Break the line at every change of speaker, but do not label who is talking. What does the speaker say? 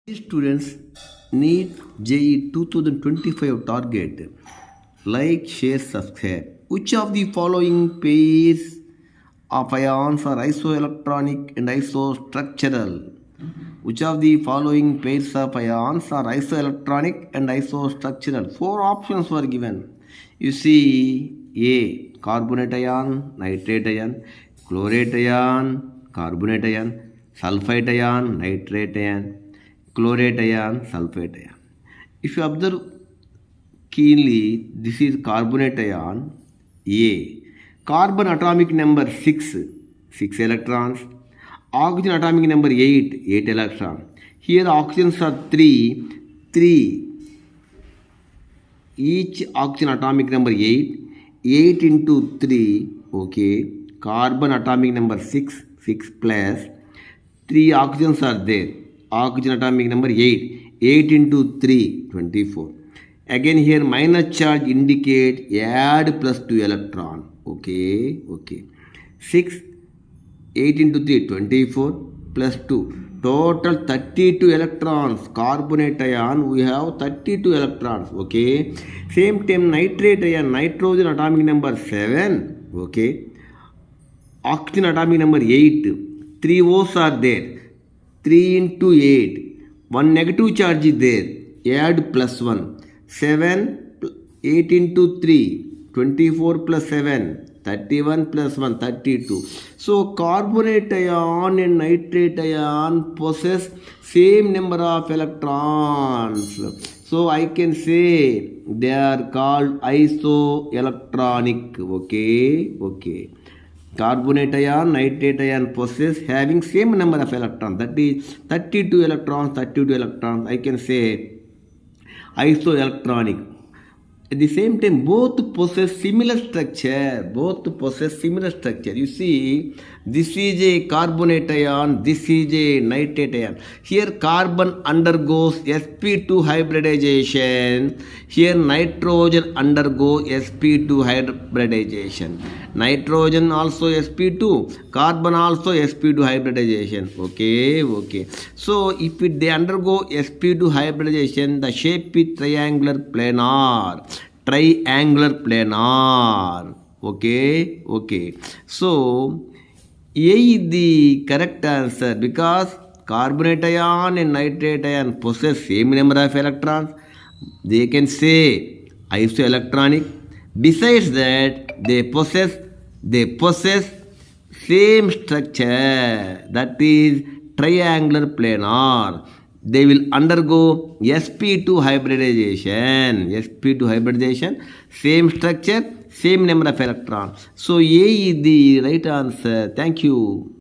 These students need JEE 2025 target. Like, share, subscribe. Which of the following pairs of ions are isoelectronic and isostructural? Which of the following pairs of ions are isoelectronic and isostructural? Four options were given. You see, A. Carbonate ion, nitrate ion, chlorate ion, carbonate ion, sulfite ion, nitrate ion, chlorate ion, sulfate ion. If you observe keenly, this is carbonate ion, A. Carbon atomic number 6 electrons. Oxygen atomic number 8 electrons. Here oxygens are 3. Each oxygen atomic number 8 into 3, okay. Carbon atomic number 6 plus 3 oxygens are there. Oxygen atomic number 8 into 3, 24. Again here minus charge indicate add plus 2 electron, okay. 6, 8 into 3, 24 plus 2. Total 32 electrons. Carbonate ion, we have 32 electrons, okay. Same time nitrate ion, nitrogen atomic number 7, okay. Oxygen atomic number 8. 3 O's are there. 3 into 8. 1 negative charge is there. Add plus 1. 7, 8 into 3. 24 plus 7. 31 plus 1, 32. So carbonate ion and nitrate ion possess same number of electrons. So I can say they are called isoelectronic. Okay. Carbonate ion, nitrate ion possess having same number of electrons. That is 32 electrons. I can say isoelectronic. At the same time, both possess similar structure. You see, this is a carbonate ion, this is a nitrate ion. Here carbon undergoes sp2 hybridization. Here nitrogen undergoes sp2 hybridization. Nitrogen also sp2, carbon also sp2 hybridization. Okay. So if they undergo sp2 hybridization, the shape is triangular planar. Okay. So A is the correct answer because carbonate ion and nitrate ion possess same number of electrons. They can say isoelectronic. Besides that, they possess same structure, that is triangular planar. They will undergo sp2 hybridization. Same structure, same number of electrons. So A is the right answer. Thank you.